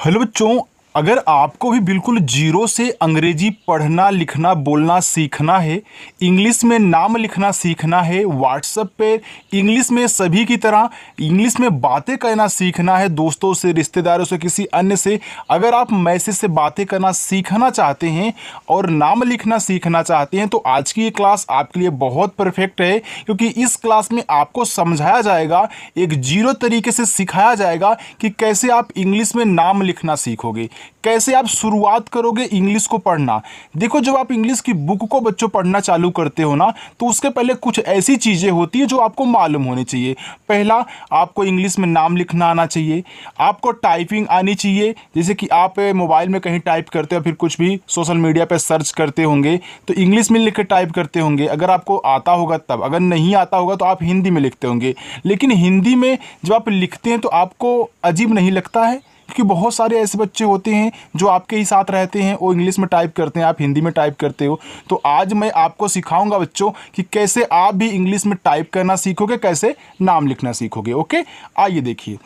Hello बच्चों, अगर आपको भी बिल्कुल जीरो से अंग्रेजी पढ़ना लिखना बोलना सीखना है, इंग्लिश में नाम लिखना सीखना है, व्हाट्सएप पे इंग्लिश में सभी की तरह इंग्लिश में बातें करना सीखना है, दोस्तों से, रिश्तेदारों से, किसी अन्य से, अगर आप मैसेज से बातें करना सीखना चाहते हैं और नाम लिखना सीखना चाहते हैं तो आज की ये क्लास आपके लिए बहुत परफेक्ट है, क्योंकि इस क्लास में आपको समझाया जाएगा, एक जीरो तरीके से सिखाया जाएगा कि कैसे आप इंग्लिश में नाम लिखना सीखोगे, कैसे आप शुरुआत करोगे इंग्लिश को पढ़ना। देखो, जब आप इंग्लिश की बुक को बच्चों पढ़ना चालू करते हो ना, तो उसके पहले कुछ ऐसी चीज़ें होती है जो आपको मालूम होनी चाहिए। पहला, आपको इंग्लिश में नाम लिखना आना चाहिए, आपको टाइपिंग आनी चाहिए, जैसे कि आप मोबाइल में कहीं टाइप करते हो, फिर कुछ भी सोशल मीडिया पर सर्च करते होंगे तो इंग्लिश में लिख कर टाइप करते होंगे, अगर आपको आता होगा तब। अगर नहीं आता होगा तो आप हिंदी में लिखते होंगे, लेकिन हिंदी में जब आप लिखते हैं तो आपको अजीब नहीं लगता है? क्योंकि बहुत सारे ऐसे बच्चे होते हैं जो आपके ही साथ रहते हैं, वो इंग्लिश में टाइप करते हैं, आप हिंदी में टाइप करते हो। तो आज मैं आपको सिखाऊंगा बच्चों कि कैसे आप भी इंग्लिश में टाइप करना सीखोगे, कैसे नाम लिखना सीखोगे। ओके, आइए देखिए,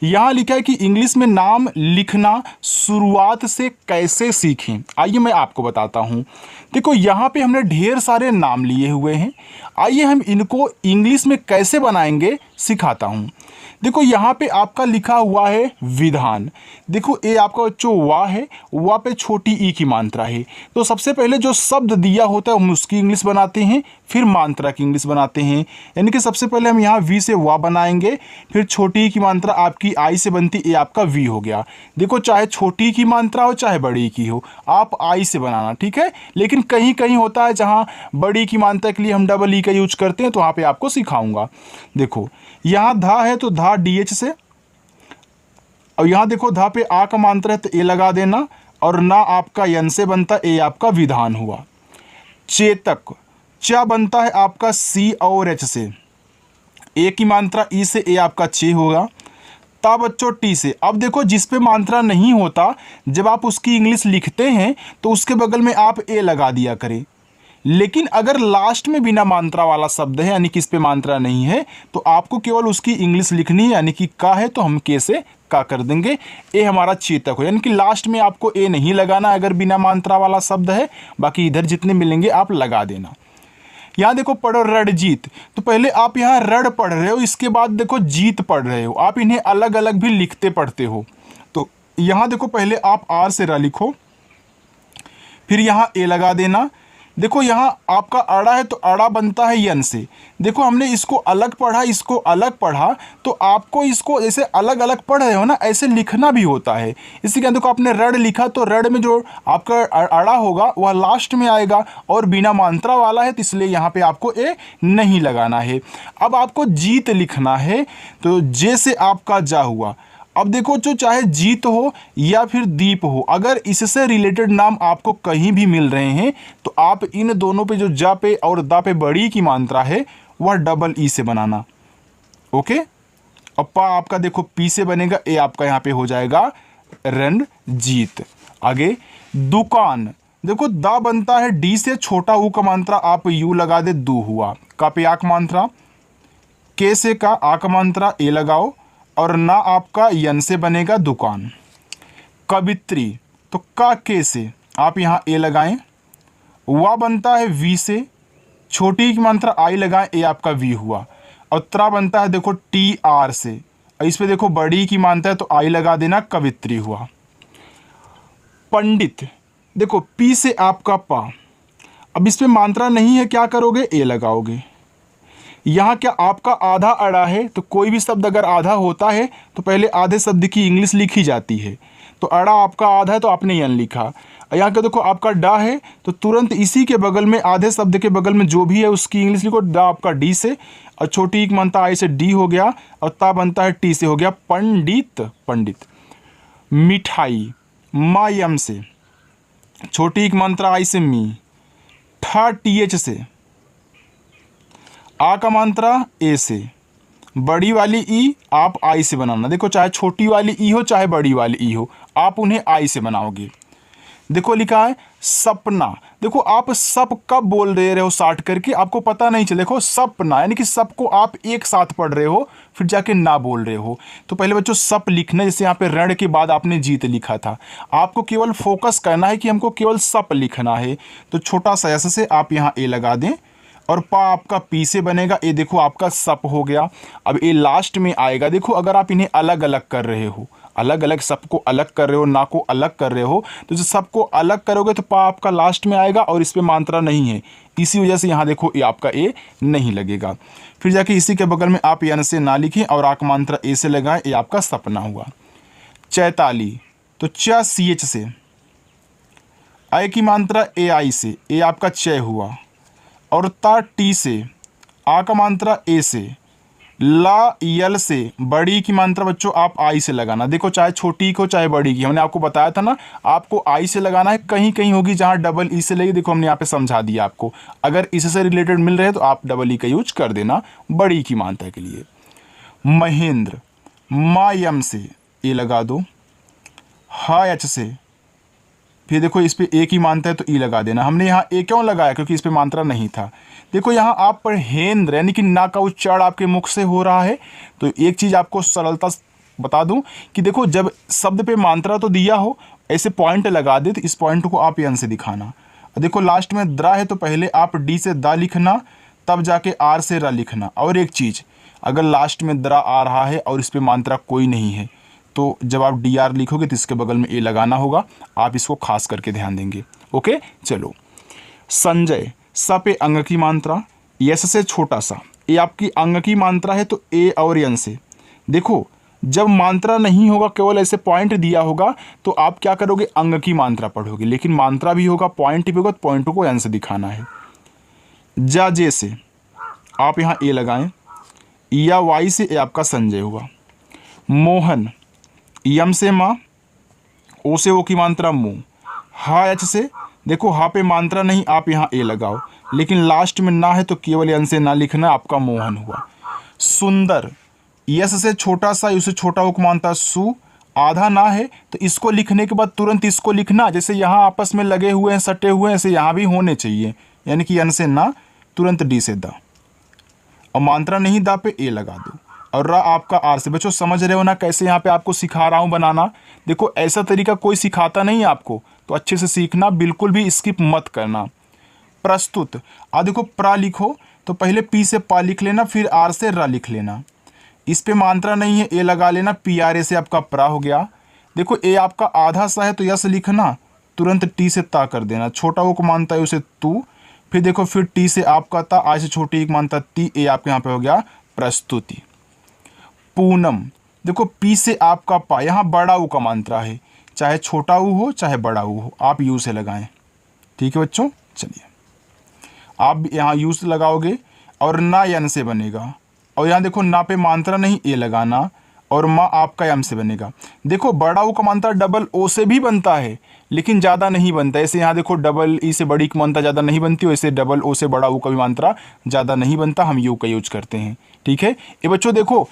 यहाँ लिखा है कि इंग्लिश में नाम लिखना शुरुआत से कैसे सीखें। आइए मैं आपको बताता हूँ। देखो, यहाँ पे हमने ढेर सारे नाम लिए हुए हैं, आइए हम इनको इंग्लिश में कैसे बनाएंगे सिखाता हूँ। देखो, यहाँ पे आपका लिखा हुआ है विधान। देखो, ये आपका जो वाह है, वाह पे छोटी ई की मात्रा है, तो सबसे पहले जो शब्द दिया होता है हम उसकी इंग्लिश बनाते हैं, फिर मात्रा की इंग्लिश बनाते हैं। यानी कि सबसे पहले हम यहाँ वी से वाह बनाएंगे, फिर छोटी ई की मात्रा आपकी आई से बनती, ये आपका वी हो गया। देखो, चाहे छोटी की मात्रा हो चाहे बड़ी की हो, आप आई से बनाना, ठीक है। लेकिन कहीं कहीं होता है जहाँ बड़ी की मात्रा के लिए हम डबल ई का यूज करते हैं, तो वहाँ पे आपको सिखाऊंगा। देखो, यहाँ धा है तो धा डी एच से, और यहाँ देखो धा पे आ का मात्रा है तो ए लगा देना, और ना आपका यन से बनता, ए आपका विधान हुआ। चेतक, च बनता है आपका सी और एच से, ए की मात्रा ई से, ए आपका चे होगा। ता बच्चों टी से। अब देखो, जिस पे मात्रा नहीं होता जब आप उसकी इंग्लिश लिखते हैं तो उसके बगल में आप ए लगा दिया करें, लेकिन अगर लास्ट में बिना मात्रा वाला शब्द है, यानी कि इस पे मात्रा नहीं है, तो आपको केवल उसकी इंग्लिश लिखनी है। यानी कि का है तो हम के से का कर देंगे, ए हमारा चेतक हो। यानी कि लास्ट में आपको ए नहीं लगाना अगर बिना मात्रा वाला शब्द है, बाकी इधर जितने मिलेंगे आप लगा देना। यहाँ देखो, पढ़ो रणजीत, तो पहले आप यहाँ रण पढ़ रहे हो, इसके बाद देखो जीत पढ़ रहे हो, आप इन्हें अलग अलग भी लिखते पढ़ते हो। तो यहाँ देखो, पहले आप आर से र लिखो, फिर यहाँ ए लगा देना। देखो, यहाँ आपका अड़ा है तो अड़ा बनता है यन से। देखो, हमने इसको अलग पढ़ा, इसको अलग पढ़ा, तो आपको इसको जैसे अलग अलग पढ़ रहे हो ना, ऐसे लिखना भी होता है। इसी के देखो, आपने रड़ लिखा तो रड़ में जो आपका अड़ा होगा वह लास्ट में आएगा, और बिना मात्रा वाला है तो इसलिए यहाँ पे आपको ए नहीं लगाना है। अब आपको जीत लिखना है, तो जे से आपका जा हुआ। अब देखो, जो चाहे जीत हो या फिर दीप हो, अगर इससे रिलेटेड नाम आपको कहीं भी मिल रहे हैं तो आप इन दोनों पे, जो जा पे और दा पे बड़ी की मात्रा है, वह डबल ई से बनाना। ओके, अब पा आपका देखो पी से बनेगा, ए आपका यहाँ पे हो जाएगा रणजीत। आगे दुकान, देखो दा बनता है डी से, छोटा ऊ का मात्रा आप यू लगा दे, दू हुआ। का पे आक मात्रा, के से का आक मात्रा ए लगाओ, और ना आपका यन से बनेगा दुकान। कवित्री, तो का के से आप यहाँ ए लगाएं, वा बनता है वी से, छोटी की मात्रा आई लगाएं, ए आपका वी हुआ। और त्रा बनता है देखो टी आर से, इस पे देखो बड़ी की मात्रा है तो आई लगा देना, कवित्री हुआ। पंडित, देखो पी से आपका पा, अब इस पे मात्रा नहीं है, क्या करोगे, ए लगाओगे। यहाँ क्या आपका आधा अड़ा है, तो कोई भी शब्द अगर आधा होता है तो पहले आधे शब्द की इंग्लिश लिखी जाती है। तो अड़ा आपका आधा है तो आपने यन लिखा। यहाँ का देखो आपका डा है, तो तुरंत इसी के बगल में, आधे शब्द के बगल में जो भी है उसकी इंग्लिश लिखो। डा आपका डी से, और छोटी एक बनता आई से डी हो गया, और ता बनता है टी से हो गया, पंडित। पंडित। मिठाई, मा यम से, छोटी एक मात्रा आई से मी, ठा टी एच से, आ का मात्रा ए से, बड़ी वाली ई आप आई से बनाना। देखो, चाहे छोटी वाली ई हो चाहे बड़ी वाली ई हो, आप उन्हें आई से बनाओगे। देखो लिखा है सपना, देखो आप सब कब बोल दे रहे हो साठ करके, आपको पता नहीं चले। देखो सपना, यानी कि सबको आप एक साथ पढ़ रहे हो, फिर जाके ना बोल रहे हो। तो पहले बच्चों सप लिखना, जैसे यहाँ पे ऋण के बाद आपने जीत लिखा था, आपको केवल फोकस करना है कि हमको केवल सप लिखना है। तो छोटा सा ऐसे से आप यहाँ ए लगा दें और पा आपका पी से बनेगा। ये देखो आपका सप हो गया। अब ये लास्ट में आएगा। देखो अगर आप इन्हें अलग अलग कर रहे हो, अलग अलग सबको अलग कर रहे हो, ना को अलग कर रहे हो, तो जब सबको अलग करोगे तो पा आपका लास्ट में आएगा और इस पे मात्रा नहीं है, इसी वजह से यहाँ देखो ये आपका ए नहीं लगेगा। फिर जाके इसी के बगल में आप यन से ना लिखें और आक मात्रा ए से लगाएं, ये आपका सपना हुआ। चैताली, तो च सी एच से, आई की मात्रा ए आई से, ए आपका चय हुआ। और ता टी से, आ का मात्रा ए से, ला यल से, बड़ी की मात्रा बच्चों आप आई से लगाना। देखो चाहे छोटी को चाहे बड़ी की, हमने आपको बताया था ना, आपको आई से लगाना है। कहीं कहीं होगी जहाँ डबल ई से लगी, देखो हमने यहाँ पे समझा दिया आपको। अगर इससे रिलेटेड मिल रहे हैं तो आप डबल ई का यूज कर देना बड़ी की मात्रा के लिए। महेंद्र, मा यम से ए लगा दो, हा एच से, फिर देखो इस पे ए की मात्रा है तो ई लगा देना। हमने यहाँ ए क्यों लगाया, क्योंकि इस पे मात्रा नहीं था। देखो यहाँ आप पर हेंद्र यानी कि ना का उच्चारण आपके मुख से हो रहा है। तो एक चीज़ आपको सरलता बता दूं कि देखो जब शब्द पे मात्रा तो दिया हो, ऐसे पॉइंट लगा दे तो इस पॉइंट को आप यन से दिखाना। देखो लास्ट में द्रा है तो पहले आप डी से दा लिखना, तब जाके आर से रा लिखना। और एक चीज़, अगर लास्ट में द्रा आ रहा है और इस पर मात्रा कोई नहीं है तो जब आप डी आर लिखोगे तो इसके बगल में ए लगाना होगा। आप इसको खास करके ध्यान देंगे। ओके चलो। संजय, स पे अंग की मात्रा, यस से छोटा सा, ये आपकी अंग की मात्रा है तो ए और यन से। देखो जब मात्रा नहीं होगा, केवल ऐसे पॉइंट दिया होगा तो आप क्या करोगे, अंग की मात्रा पढ़ोगे। लेकिन मात्रा भी होगा, पॉइंट भी होगा, तो पॉइंट को यन से दिखाना है। जा जे से आप यहाँ ए लगाएं, या वाई से ए आपका संजय हुआ। मोहन, यम से माँ, ओ से ओ की मात्रा मुँह। हा एच से, देखो हा पे मात्रा नहीं, आप यहाँ ए लगाओ, लेकिन लास्ट में ना है तो केवल यन से ना लिखना, आपका मोहन हुआ। सुंदर, यस से छोटा सा, उससे छोटा हो मानता सु, आधा ना है तो इसको लिखने के बाद तुरंत इसको लिखना। जैसे यहाँ आपस में लगे हुए हैं, सटे हुए हैं, ऐसे यहाँ भी होने चाहिए। यानी कि यन से ना, तुरंत डी से दा, और मात्रा नहीं दा पे ए लगा दो, और रा आपका आर से। बच्चों समझ रहे हो ना कैसे यहाँ पे आपको सिखा रहा हूँ बनाना। देखो ऐसा तरीका कोई सिखाता नहीं आपको, तो अच्छे से सीखना, बिल्कुल भी स्किप मत करना। प्रस्तुत, देखो प्रा लिखो तो पहले पी से पा लिख लेना, फिर आर से रा लिख लेना। इस पे मात्रा नहीं है, ए लगा लेना, पी आर ए से आपका प्रा हो गया। देखो ए आपका आधा सा है तो यस लिखना, तुरंत टी से ता कर देना। छोटा वो को मानता है उसे तू, फिर देखो फिर टी से आपका ता, आज से छोटी एक मानता ती, ए आपके यहाँ पे हो गया प्रस्तुति। पूनम, देखो पी से आपका पा, यहाँ बड़ा ऊ का मात्रा है, चाहे छोटा ऊ हो चाहे बड़ा ऊ हो, आप यू से लगाएं। ठीक है बच्चों, चलिए आप यहाँ यू से लगाओगे और ना यन से बनेगा। और यहाँ देखो ना पे मात्रा नहीं, ए लगाना, और माँ आपका यम से बनेगा। देखो बड़ा ऊ का मात्रा डबल ओ से भी बनता है, लेकिन ज़्यादा नहीं बनता। ऐसे यहाँ देखो डबल ई से बड़ी की मात्रा ज़्यादा नहीं बनती, वैसे डबल ओ से बड़ा ऊ का भी मात्रा ज़्यादा नहीं बनता, हम यू का यूज करते हैं। ठीक है ये बच्चों, देखो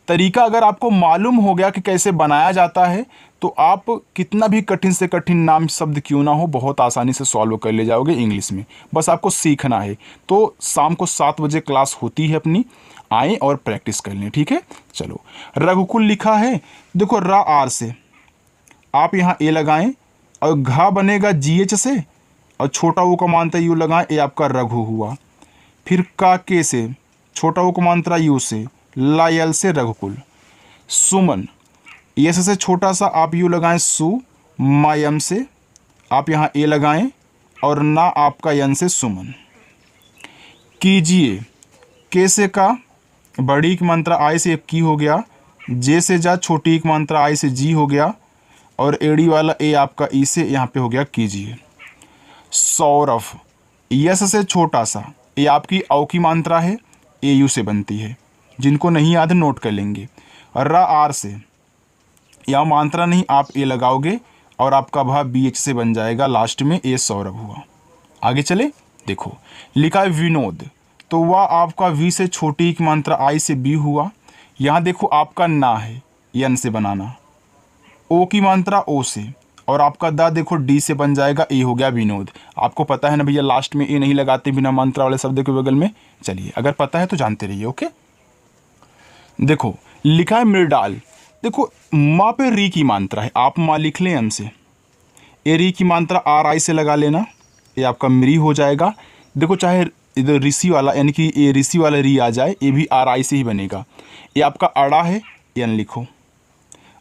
तरीका अगर आपको मालूम हो गया कि कैसे बनाया जाता है तो आप कितना भी कठिन से कठिन नाम शब्द क्यों ना हो, बहुत आसानी से सॉल्व कर ले जाओगे इंग्लिश में। बस आपको सीखना है। तो शाम को 7 बजे क्लास होती है अपनी, आएँ और प्रैक्टिस कर लें। ठीक है चलो। रघुकुल लिखा है, देखो रा आर से आप यहाँ ए लगाएं, और घा बनेगा जी एच से, और छोटा वो का मात्रा यू लगाएं, ए आपका रघु हुआ। फिर का के से, छोटा वो का मात्रा यू से, ला यल से रघुकुल। सुमन, यस से छोटा सा आप यू लगाएं सु, मा यम से आप यहाँ ए लगाएं, और ना आपका यन से सुमन। कीजिए, के से का, बड़ी की मात्रा आई से की हो गया, जे से जा, छोटी की मात्रा आई से जी हो गया, और एड़ी वाला ए आपका ई से यहाँ पे हो गया कीजिए। सौरभ, यस से छोटा सा, ये आपकी औ की मात्रा है, ए यू से बनती है, जिनको नहीं याद नोट कर लेंगे। और रा आर से, या मात्रा नहीं, आप ए लगाओगे और आपका भा बी एच से बन जाएगा, लास्ट में ए सौरभ हुआ। आगे चले, देखो लिखा है विनोद, तो वह आपका वी से छोटी की मात्रा आई से बी हुआ। यहाँ देखो आपका ना है, यन से बनाना, ओ की मात्रा ओ से, और आपका दा देखो डी से बन जाएगा, ए हो गया विनोद। आपको पता है ना भैया, लास्ट में ए नहीं लगाते बिना मात्रा वाले शब्द के बगल में। चलिए अगर पता है तो जानते रहिए। ओके देखो लिखा है मृडाल। देखो माँ पे री की मात्रा है, आप माँ लिख लें हमसे, ए री की मात्रा आर आई से लगा लेना, ये आपका मृ हो जाएगा। देखो चाहे इधर ऋषि वाला यानी कि ये ऋषि वाला री आ जाए, ये भी आर आई से ही बनेगा। ये आपका अड़ा है, एन लिखो,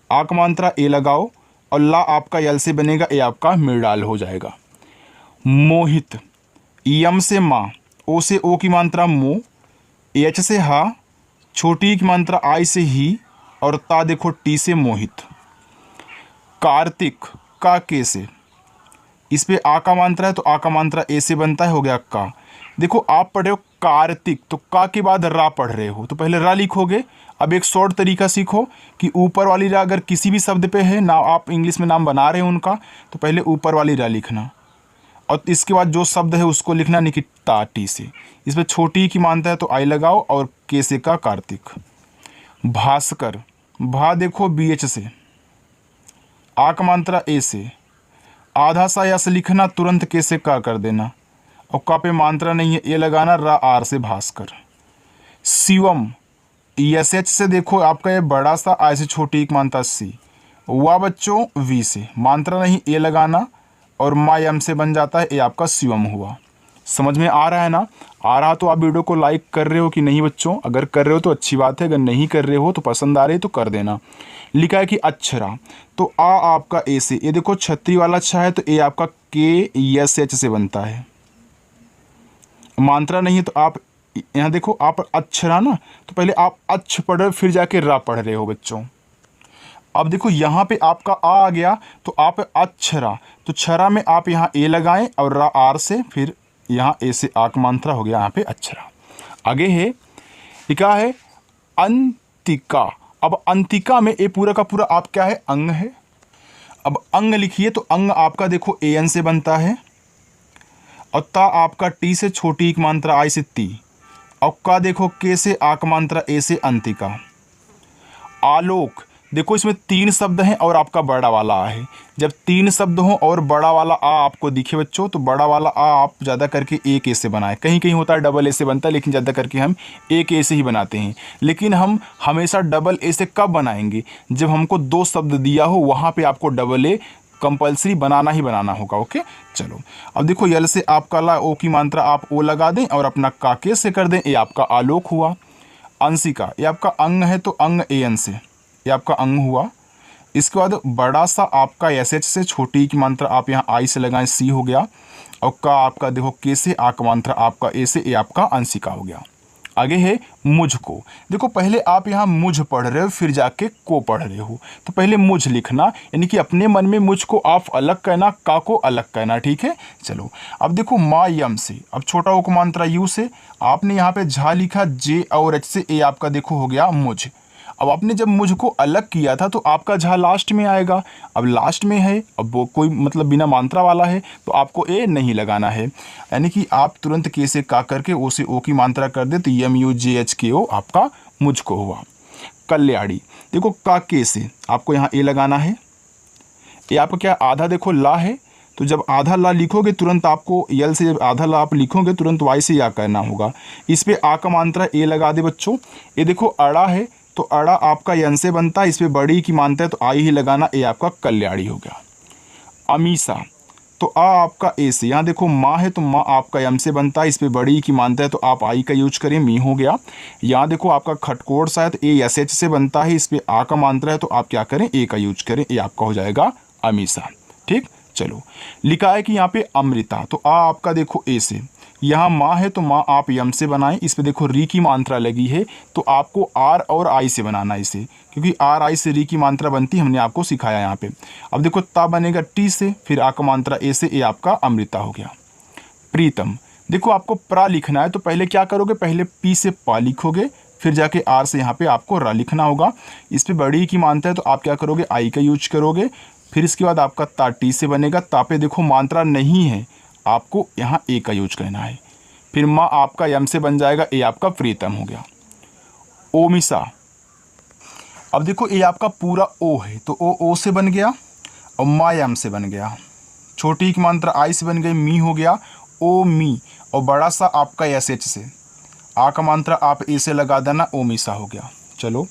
आ का मात्रा ए लगाओ और ला आपका यल से बनेगा, ये आपका मृडाल हो जाएगा। मोहित, यम से माँ, ओ से ओ की मात्रा मो, एच से हा, छोटी की मात्रा आई से ही और ता देखो टी से मोहित। कार्तिक, का के से, इस पे आ का मात्रा है तो आ का मात्रा ए से बनता है, हो गया का। देखो आप पढ़ रहे हो कार्तिक, तो का के बाद रा पढ़ रहे हो तो पहले रा लिखोगे। अब एक शॉर्ट तरीका सीखो कि ऊपर वाली रा अगर किसी भी शब्द पे है ना, आप इंग्लिश में नाम बना रहे हो उनका, तो पहले ऊपर वाली रा लिखना और इसके बाद जो शब्द है उसको लिखना, नहीं कि ता टी से। इस पर छोटी की मानता है तो आई लगाओ और के से का कार्तिक। भास्कर, भा देखो बी एच से, आ का मात्रा ए से, आधा सा यस लिखना, तुरंत के से का कर देना और का पे मात्रा नहीं है, ए लगाना, रा आर से भास्कर। शिवम, एस एच से देखो आपका ये बड़ा सा, आई से छोटी एक मात्रा सी, हुआ बच्चों वी से, मात्रा नहीं ए लगाना और मा यम से बन जाता है, ये आपका शिवम हुआ। समझ में आ रहा है ना? आ रहा तो आप वीडियो को लाइक कर रहे हो कि नहीं बच्चों? अगर कर रहे हो तो अच्छी बात है, अगर नहीं कर रहे हो तो पसंद आ रही है तो कर देना। लिखा है कि अक्षरा, तो आ आपका ए से, ये देखो छतरी वाला अच्छा है तो ए आपका के एस एच से बनता है, मात्रा नहीं है तो आप यहाँ देखो, आप अक्षरा ना, तो पहले आप अच्छ पढ़ रहे हो फिर जाके रा पढ़ रहे हो बच्चों। अब देखो यहाँ पे आपका आ गया तो आप अक्षरा, तो छरा में आप यहाँ ए लगाएं और रा आर से, फिर यहाँ ए से आक मात्रा हो गया यहाँ पे अक्षरा। आगे है लिखा है अंतिका। अब अंतिका में ए पूरा का पूरा आप क्या है, अंग है। अब अंग लिखिए तो अंग आपका देखो ए एन से बनता है और ता आपका टी से, छोटी एक मात्रा आई से ती, और का देखो के से आक मात्रा ए से अंतिका। आलोक, देखो इसमें तीन शब्द हैं और आपका बड़ा वाला आ है। जब तीन शब्द हों और बड़ा वाला आ आपको दिखे बच्चों, तो बड़ा वाला आ आप ज़्यादा करके एक ए से बनाएं। कहीं कहीं होता है डबल ए से बनता है, लेकिन ज़्यादा करके हम एक ए से ही बनाते हैं। लेकिन हम हमेशा डबल ए से कब बनाएंगे, जब हमको दो शब्द दिया हो, वहाँ पर आपको डबल ए कंपल्सरी बनाना ही बनाना होगा। ओके चलो, अब देखो यल से आपका ला, ओ की मात्रा आप ओ लगा दें और अपना काके से कर दें, ये आपका आलोक हुआ। अंशिका, ये आपका अंग है तो अंग ए एन से, ये आपका अंग हुआ। इसके बाद बड़ा सा आपका एस एच से, छोटी की मात्रा आप यहाँ आई से लगाएं, सी हो गया, और का आपका देखो के से, आ का मात्रा आपका ए से, ये आपका अंशिका हो गया। आगे है मुझको। देखो पहले आप यहाँ मुझ पढ़ रहे हो फिर जाके को पढ़ रहे हो, तो पहले मुझ लिखना, यानी कि अपने मन में मुझ को आप अलग कहना, का को अलग कहना, ठीक है। चलो अब देखो मा यम से, अब छोटा ओ को मात्रा यू से, आपने यहाँ पे झा लिखा, जे और एच से, ए आपका देखो हो गया मुझ। अब आपने जब मुझको अलग किया था तो आपका झा लास्ट में आएगा, अब लास्ट में है, अब वो कोई मतलब बिना मात्रा वाला है तो आपको ए नहीं लगाना है, यानी कि आप तुरंत के से का करके ओ से ओ की मात्रा कर दे तो एम यू जे एच के ओ आपका मुझको हुआ। कल्याणी, देखो का के से आपको यहाँ ए लगाना है, ये आपका क्या आधा देखो ला है, तो जब आधा ला लिखोगे तुरंत आपको यल से, जब आधा ला आप लिखोगे तुरंत वाई से या करना होगा। इस पर आ का मात्रा ए लगा दे बच्चों। ये देखो अड़ा है तो अड़ा आपका यन से बनता है, इस पर बड़ी की मानता है तो आई ही लगाना, ए आपका कल्याणी हो गया। अमीषा, तो आ आपका ए से, यहाँ देखो माँ है तो माँ आपका यम से बनता है, इस पर बड़ी की मानता है तो आप आई का यूज करें, मी हो गया। यहाँ देखो आपका खटकोड़ सा है तो ए एस एच से बनता है, इस पर आ का मात्रा है तो आप क्या करें, ए का यूज करें, ए आपका हो जाएगा अमीषा। ठीक, चलो लिखा है कि यहाँ पे अमृता, तो आ आपका देखो ए से, यहाँ माँ है तो माँ आप यम से बनाएं, इस पे देखो री की मात्रा लगी है तो आपको आर और आई से बनाना है इसे, क्योंकि आर आई से री की मात्रा बनती है, हमने आपको सिखाया यहाँ पे। अब देखो ता बनेगा टी से, फिर आ का मात्रा ए से, ए आपका अमृता हो गया। प्रीतम, देखो आपको प्रा लिखना है तो पहले क्या करोगे, पहले पी से पा लिखोगे, फिर जाके आर से यहाँ पे आपको रा लिखना होगा। इस पर बड़ी की मात्रा है तो आप क्या करोगे, आई का यूज करोगे, फिर इसके बाद आपका ता टी से बनेगा, ता पे देखो मात्रा नहीं है, आपको यहाँ ए का यूज करना है, फिर माँ आपका यम से बन जाएगा, ए आपका प्रीतम हो गया। ओमिसा, अब देखो ए आपका पूरा ओ है तो ओ से बन गया और माँ यम से बन गया, छोटी की मात्रा आई से बन गई, मी हो गया, ओ मी, और बड़ा सा आपका एस एच से, आ का मात्रा आप ए से लगा देना, ओमिसा हो गया। चलो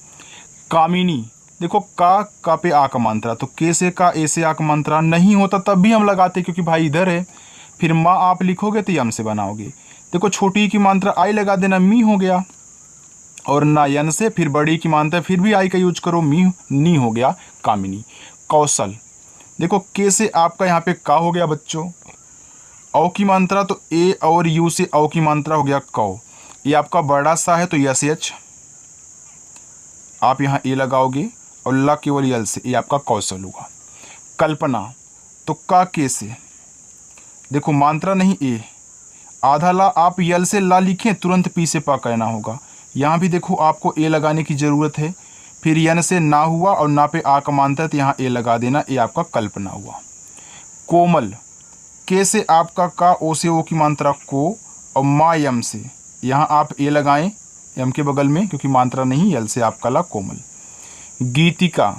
कामिनी, देखो का पे आ का मात्रा, तो के से का, ए से आ का मात्रा नहीं होता तब भी हम लगाते क्योंकि भाई इधर है। फिर माँ आप लिखोगे तो यम से बनाओगे। देखो छोटी की मात्रा आई लगा देना, मी हो गया। और ना यन से, फिर बड़ी की मात्रा फिर भी आई का यूज करो, मी नी हो गया कामिनी। कौशल, देखो के से आपका यहाँ पे का हो गया बच्चों। औ की मात्रा तो ए और यू से औ की मात्रा हो गया कौ। ये आपका बड़ा सा है तो यस एच, आप यहाँ ए लगाओगे और ला केवल यल से, ये आपका कौशल हुआ। कल्पना, तो का के से, देखो मात्रा नहीं ए, आधा ला आप यल से ला लिखें तुरंत पी से पा कहना होगा। यहाँ भी देखो आपको ए लगाने की ज़रूरत है। फिर यन से ना हुआ और ना पे आ का मात्रा तो यहाँ ए लगा देना, ये आपका कल्पना हुआ। कोमल, के से आपका का, ओ से ओ की मात्रा को, और मा यम से, यहाँ आप ए लगाएं यम के बगल में क्योंकि मात्रा नहीं, यल से आपका ला कोमल। गीतिका,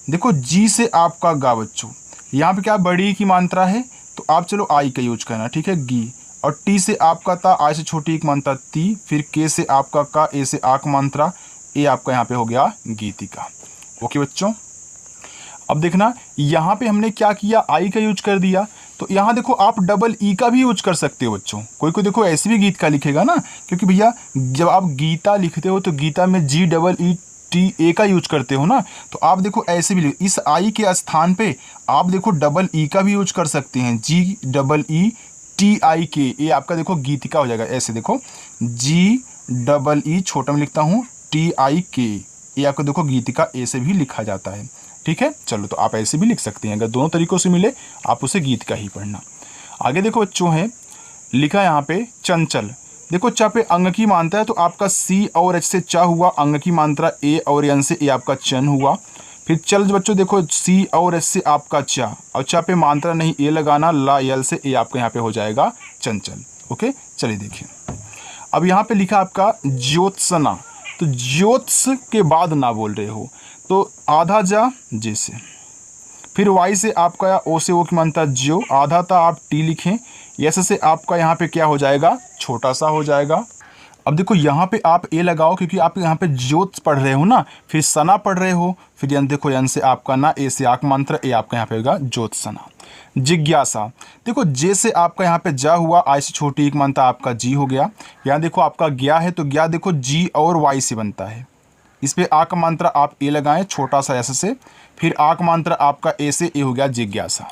देखो जी से आपका गा बच्चों, यहाँ पे क्या बड़ी की मात्रा है तो आप चलो आई का यूज करना, ठीक है गी। और टी से आपका ता, आई से छोटी एक मात्रा ती, फिर के से आपका का, ए से आक मात्रा, ए आपका यहाँ पे हो गया गीतिका। ओके बच्चों, अब देखना यहाँ पे हमने क्या किया, आई का यूज कर दिया। तो यहाँ देखो आप डबल ई का भी यूज कर सकते हो बच्चों। कोई कोई देखो ऐसे भी गीत का लिखेगा ना, क्योंकि भैया जब आप गीता लिखते हो तो गीता में जी डबल ई टी ए का यूज करते हो ना, तो आप देखो ऐसे भी इस आई के स्थान पे आप देखो डबल ई का भी यूज कर सकते हैं, जी डबल ई टी आई के, ये आपका देखो गीतिका हो जाएगा। ऐसे देखो जी डबल ई छोटा में लिखता हूँ टी आई के, ये आपको देखो गीतिका ए से भी लिखा जाता है, ठीक है। चलो तो आप ऐसे भी लिख सकते हैं, अगर दोनों तरीकों से मिले आप उसे गीत का ही पढ़ना। आगे देखो बच्चों है लिखा यहाँ पे चंचल, देखो चा पे अंग की मात्रा है तो आपका सी और एच से चा हुआ, अंग की मात्रा ए और एन से ए आपका चन हुआ। फिर चल बच्चों देखो सी और एच से आपका चा, और चा पे मात्रा नहीं ए लगाना, ला यल से ए आपका यहाँ पे हो जाएगा चंचल। ओके चलिए देखिए, अब यहाँ पे लिखा आपका ज्योत्सना, तो ज्योत्स के बाद ना बोल रहे हो तो आधा जा जैसे, फिर वाई से आपका ओ से ओ की मात्रा ज्यो, आधा था आप टी लिखें, यस से आपका यहाँ पे क्या हो जाएगा, छोटा सा हो जाएगा। अब देखो यहाँ पे आप ए लगाओ क्योंकि आप यहाँ पे ज्योत पढ़ रहे हो ना, फिर सना पढ़ रहे हो, फिर यन देखो यन से आपका ना, ए से आक मंत्र, ए आपका यहाँ पे होगा ज्योत्सना। जिज्ञासा, देखो जे से आपका यहाँ पे जा हुआ, आई से छोटी एक मात्रा आपका जी हो गया। यहाँ देखो आपका ज्ञा है तो ज्ञा देखो जी और वाई से बनता है, इस पे आक मंत्र आप ए लगाएं छोटा सा ऐसे से, फिर आक मंत्र आपका ए से, ए हो गया जिज्ञासा।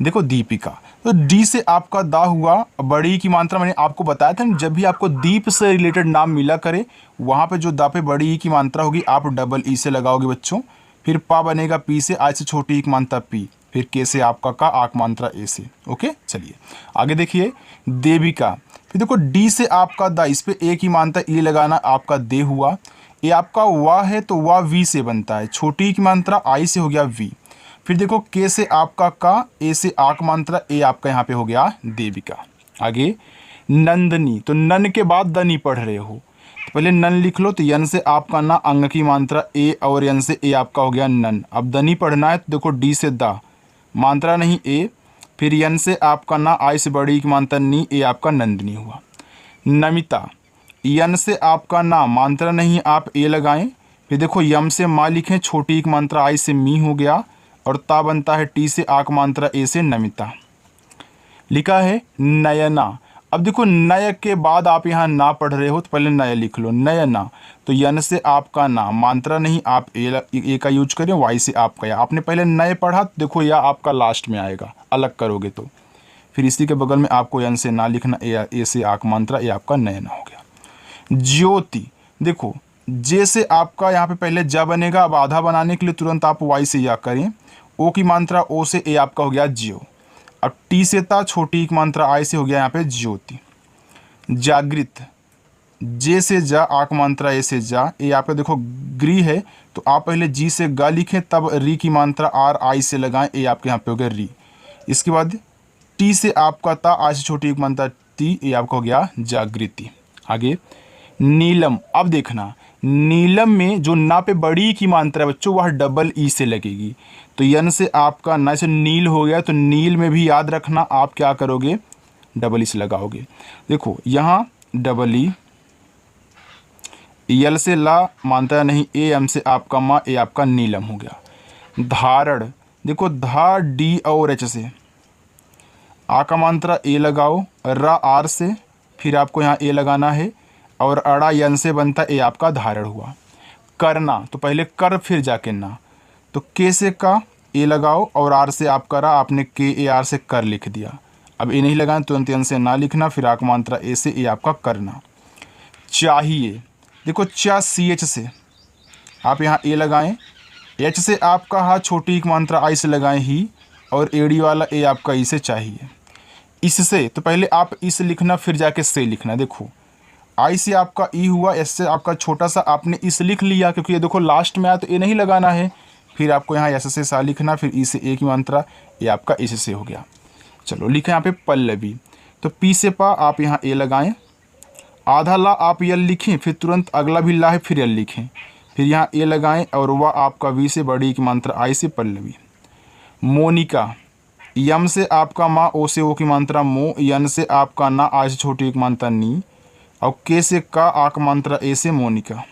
देखो दीपिका, तो डी से आपका दा हुआ, बड़ी की मात्रा मैंने आपको बताया था, जब भी आपको दीप से रिलेटेड नाम मिला करे वहाँ पे जो दा पे बड़ी ई की मात्रा होगी आप डबल ई से लगाओगे बच्चों। फिर पा बनेगा पी से, आई से छोटी एक मात्रा पी, फिर के से आपका का, आक मात्रा ए से। ओके चलिए आगे देखिए देविका, फिर देखो डी से आपका दा, इस पे ए की मात्रा ई लगाना, आपका दे हुआ। ये आपका वाह है तो वाह वी से बनता है, छोटी की मात्रा आई से हो गया वी। फिर देखो के से आपका का, ए से आक मात्रा, ए आपका यहाँ पे हो गया देविका। आगे नंदनी, तो नन के बाद दनी पढ़ रहे हो तो पहले नन लिख लो, तो यन से आपका ना, अंग की मात्रा ए और यन से ए आपका हो गया नन। अब दनी पढ़ना है तो देखो डी से दा, मात्रा नहीं ए, फिर यन से आपका ना, आई से बड़ी की मात्रा नी, ए आपका नंदनी हुआ। नमिता, यन से आपका ना, मात्रा नहीं आप ए लगाएं, फिर देखो यम से माँ लिखें, छोटी एक मात्रा आई से मी हो गया, और ता बनता है टी से आक मात्रा ए से नमिता। लिखा है नयना, अब देखो नय के बाद आप यहाँ ना पढ़ रहे हो तो पहले नय लिख लो, नयना, तो यन से आपका ना, मात्रा नहीं आप ए का यूज करें, वाई से आपका या, आपने पहले नय पढ़ा तो देखो या आपका लास्ट में आएगा, अलग करोगे तो। फिर इसी के बगल में आपको यन से ना लिखना, ए से आक मात्रा, ए आपका नयना हो गया। ज्योति, देखो जे से आपका यहाँ पे पहले जा बनेगा, अब आधा बनाने के लिए तुरंत आप वाई से या करें, ओ की मात्रा ओ से, ए आपका हो गया जियो। अब टी से था, छोटी एक मात्रा आई से हो गया यहाँ पे ज्योति। जागृत, जे से जा, आक मात्रा ए से जा, ए आपका देखो ग्री है तो आप पहले जी से गा लिखें, तब री की मात्रा आर आई से लगाएं, ए आपके यहाँ पे हो गया री। इसके बाद टी से आपका था, आई से छोटी एक मात्रा ती, ए आपका हो गया जागृति। आगे नीलम, अब देखना नीलम में जो ना पे बड़ी की मात्रा है बच्चों वह डबल ई से लगेगी, तो यन से आपका ना से नील हो गया, तो नील में भी याद रखना आप क्या करोगे, डबल ई से लगाओगे। देखो यहाँ डबल ई, यल से ला मानता नहीं, ए एम से आपका माँ, ए आपका नीलम हो गया। धारण, देखो धा डी और एच से, आ का मात्रा ए लगाओ, रा आर से, फिर आपको यहाँ ए लगाना है, और अड़ा यन से बनता ए आपका धारण हुआ। करना, तो पहले कर फिर जाके ना, तो के से का ए लगाओ और आर से आपका रा, आपने के ए आर से कर लिख दिया। अब ए नहीं लगाना, तुरंत यन से ना लिखना, फिर आ का मात्रा ए से, ए आपका करना। चाहिए, देखो चा सी एच से आप यहाँ ए लगाएं, एच से आपका हा छोटी एक मात्रा आई से लगाएं ही, और एडी वाला ए आपका ई से चाहिए। इससे, तो पहले आप इस लिखना फिर जाके से लिखना। देखो आई से आपका ई हुआ, एस से आपका छोटा सा आपने इस लिख लिया, क्योंकि ये देखो लास्ट में आया तो ए नहीं लगाना है। फिर आपको यहाँ एस से सा लिखना, फिर ई से ए की मात्रा, ये आपका इस से हो गया। चलो लिखा यहाँ पे पल्लवी, तो पी से पा आप यहाँ ए लगाएं, आधा ला आप यल लिखें, फिर तुरंत अगला भी ला है फिर यल लिखें, फिर यहाँ ए लगाएं, और वह आपका वी से बड़ी की मात्रा आई से पल्लवी। मोनिका, यम से आपका माँ, ओ से ओ की मात्रा मो, यन से आपका ना, आ से छोटी एक मात्रा नी, और के से का, आ का मात्रा ए से मोनिका।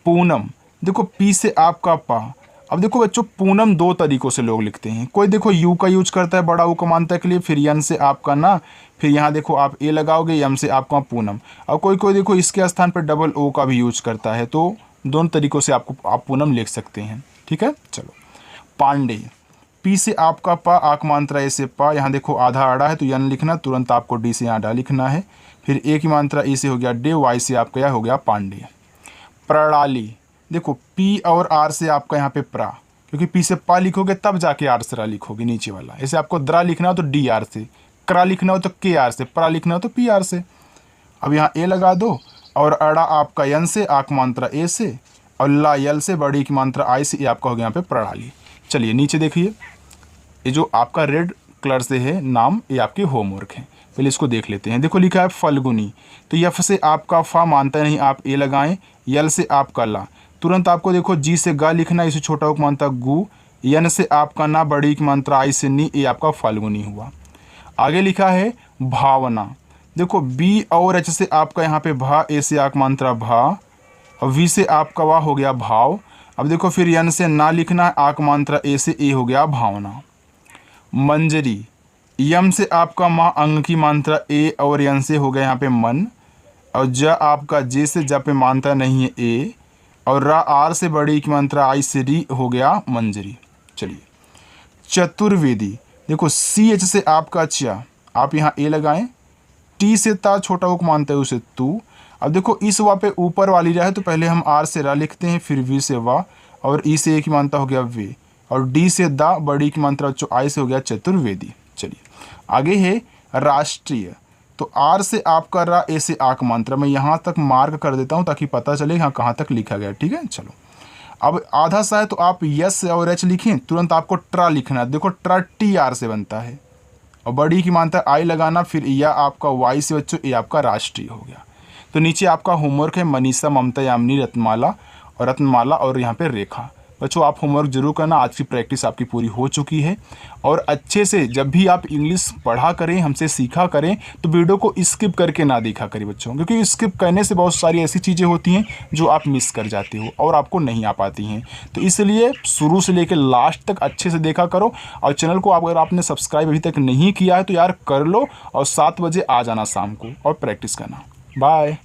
पूनम, देखो पी से आपका पा। अब देखो बच्चों, पूनम दो तरीकों से लोग लिखते हैं। कोई देखो यू का यूज करता है बड़ा ऊ का मात्रा के लिए, फिर यन से आपका ना, फिर यहाँ देखो आप ए लगाओगे, यम से आपका पूनम। और कोई कोई देखो इसके स्थान पर डबल ओ का भी यूज करता है। तो दोनों तरीक़ों से आप पूनम लिख सकते हैं। ठीक है, चलो। पांडे, पी से आपका पा, आक मात्रा ए से पा, यहाँ देखो आधा आड़ा है तो यन लिखना, तुरंत आपको डी से यहाँ डा लिखना है, फिर ए की मात्रा ए से हो गया डे, वाई से आपका यह हो गया पांडे। प्रणाली, देखो पी और आर से आपका यहाँ पे प्रा, क्योंकि पी से पा लिखोगे तब जाके आर से रा लिखोगे नीचे वाला। ऐसे आपको द्रा लिखना हो तो डी आर से, क्रा लिखना हो तो के आर से, प्रा लिखना हो तो पी आर से। अब यहाँ ए लगा दो, और अड़ा आपका यन से, आक मात्रा ए से, और ला यल से, बड़ी की मात्रा आई से, ये आपका हो गया यहाँ पे प्रणाली। चलिए नीचे देखिए, ये जो आपका रेड कलर से है नाम, ये आपके होमवर्क है। पहले इसको देख लेते हैं। देखो लिखा है फल्गुनी, तो यफ से आपका फा मानता नहीं, आप ए लगाएं, यल से आपका ला, तुरंत आपको देखो जी से गा लिखना, इसे छोटा उक मानता गु, यन से आपका ना, बड़ी की मात्रा आई से नी, ये आपका फाल्गुनी हुआ। आगे लिखा है भावना, देखो बी और एच से आपका यहाँ पे भा, ए से आक मात्रा भा, और वी से आपका वाह हो गया भाव। अब देखो फिर यन से ना लिखना है, आक मात्रा ए से ए हो गया भावना। मंजरी, यम से आपका माँ, अंग की मात्रा ए, और यन से हो गया यहाँ पे मन, और ज आपका जे से ज पे मात्रा नहीं है ए, और रा आर से बड़ी की मात्रा आई से री, हो गया मंजरी। चलिए चतुर्वेदी, देखो सी एच से आपका च, आप यहाँ ए लगाएं, टी से ता छोटा उक मानते हैं उसे तू। अब देखो इस वा पे ऊपर वाली रहा है तो पहले हम आर से रा लिखते हैं, फिर वी से वा, और ई से ए की मात्रा हो गया वे, और डी से दा, बड़ी की मात्रा जो आई से हो गया चतुर्वेदी। चलिए आगे है राष्ट्रीय, तो आर से आपका रा, ए से आक मात्रा। मैं यहाँ तक मार्क कर देता हूँ ताकि पता चले यहाँ कहाँ तक लिखा गया। ठीक है, चलो। अब आधा सा है तो आप यस और एच लिखें, तुरंत आपको ट्रा लिखना है। देखो ट्रा टी आर से बनता है, और बड़ी की मात्रा आई लगाना, फिर या आपका वाई से बच्चों ये आपका राष्ट्रीय हो गया। तो नीचे आपका होमवर्क है मनीषा, ममता, यामिनी, रत्नमाला और यहाँ पे रेखा। बच्चों आप होमवर्क जरूर करना, आज की प्रैक्टिस आपकी पूरी हो चुकी है। और अच्छे से जब भी आप इंग्लिश पढ़ा करें, हमसे सीखा करें, तो वीडियो को स्किप करके ना देखा करें बच्चों, क्योंकि स्किप करने से बहुत सारी ऐसी चीज़ें होती हैं जो आप मिस कर जाते हो और आपको नहीं आ पाती हैं। तो इसलिए शुरू से लेकर लास्ट तक अच्छे से देखा करो। और चैनल को अगर आपने सब्सक्राइब अभी तक नहीं किया है तो यार कर लो, और 7 बजे आ जाना शाम को और प्रैक्टिस करना। बाय।